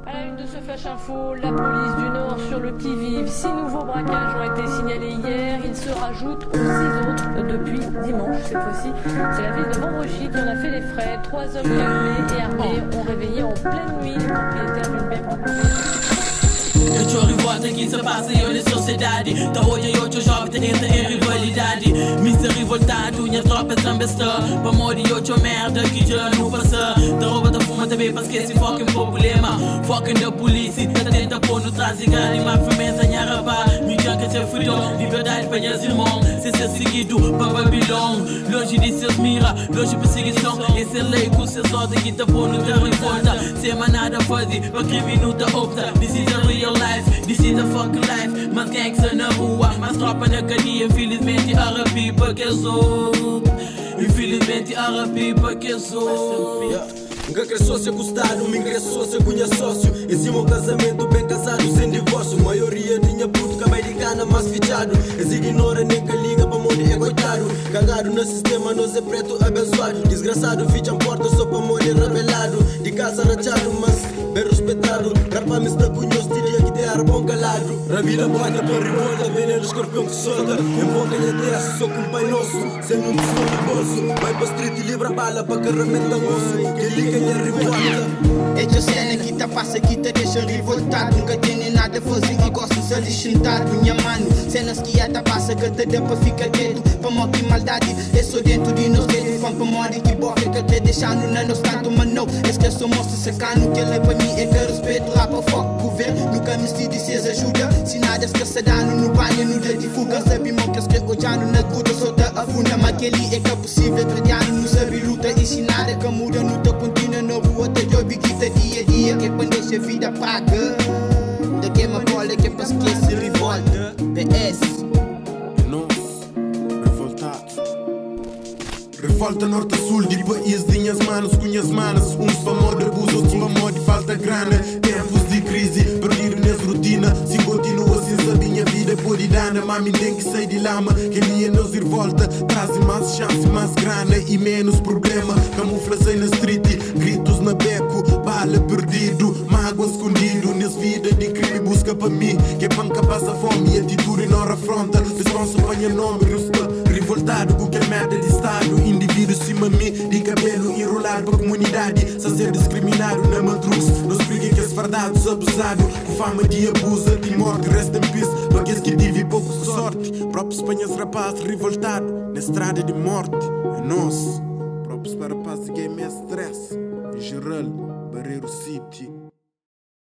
À la une de ce Flash Info, la police du Nord sur le qui-vive. 6 nouveaux braquages ont été signalés hier. Ils se rajoutent aux 6 autres depuis dimanche. Cette fois-ci, c'est la ville de Vendrechy qui en a fait les frais. 3 hommes calmés et armés ont réveillé en pleine nuit les propriétaires d'une belle propriété. Eu te revolta que se passa eu na sociedade. Da hoje eu te jovem te entra em rivalidade. Me se revoltado, minha tropa também está. Pra morrer eu te merda que já não passa. Da roupa da fuma também pra esquecer fucking problema. Fucking da polícia, tá tenta pôr no trás e ganha. Mas firmeza minha raba, me janca ser freedom. Liberdade para meus irmãos, sem ser seguido pra Babilão. Longe de seus mira, longe de perseguição. Esse é lei com seus ordens que tá pôr no terra em volta. Sem mais nada fazer, pra criminoso tá opta. This is a real life, this is a fucking life. Mas gangsta na rua, mas tropa na cadeia. Infelizmente RP porque eu sou. Infelizmente RP porque eu sou. Nunca cresceu se custado, me ingressou se cunha sócio. Exime um casamento bem casado, sem divórcio. Maioria tinha puto, acabei de cana, mas fichado. Eles ignora, nem que liga pra morrer, é coitado. Cagado no sistema, nós é preto abençoado. Desgraçado, fichan porta só pra morrer rebelado. De casa rachado, mas bem respeitado. Rapa me está cunhos, diria que te era bom calado. Rabila bota pra revolta, veneno escorpião que solta. Envolta em terra, sou com pai nosso. Sem um tesouro no bolso, vai pra street e livra bala pra carregamento osso. Que liga minha revolta. É de cena que tá passa que te deixa revoltado. Nunca tem nada a fazer e gosto de ser sentado. Minha mano, cenas que já tá passa que te dá pra ficar quieto. Pra morte e maldade, é só dentro de nós dedos. Fã pra morte que boca que te deixando na nos canto. Mas não, esquece o monstro sacano. Que ele é pra mim é que respeito lá pra foco governo. Nunca me estive se ajuda. Se nada esquece dano no banho, no dia de fuga. Sabemos que esquece ojando na cuda, só tá afunda. Mas aquele é que é possível, treinando, não sabe luta. E se nada que muda, não tá contínua, não rua, tá job que tá dia a dia. Que é quando deixa a vida paga. Da queima bola, que é pra esquecer revolta. PS. Revolta norte a sul de país, dinhas manos, cunhas manas. Uns pra moda abuso, outros pra moda falta grana. Tempos de crise, perdido nessa rotina. Se continua assim, sabe minha vida pode dar. Mami tem que sair de lama, que linha nos revolta. Trazem mais chance, mais grana e menos problema. Camufla-se na street, gritos na beco. Bala perdido, mágoa escondido. Nessa vida de crime busca para mim. Que é panca passa fome e atitude não afronta. Responsa apanha nome, revoltado com que merda de estado. Indivíduo cima de mim, de cabelo enrolado pra comunidade. Sem ser discriminado na madrugs. Nos briguem que esfardados, abusado. Com fama de abuso, de morte, resta em peace. Para aqueles que tive pouco sorte. Próprios espanhas rapazes revoltado na estrada de morte. É nosso. Próprios para paz de game é stress. Em geral, Barreiro City.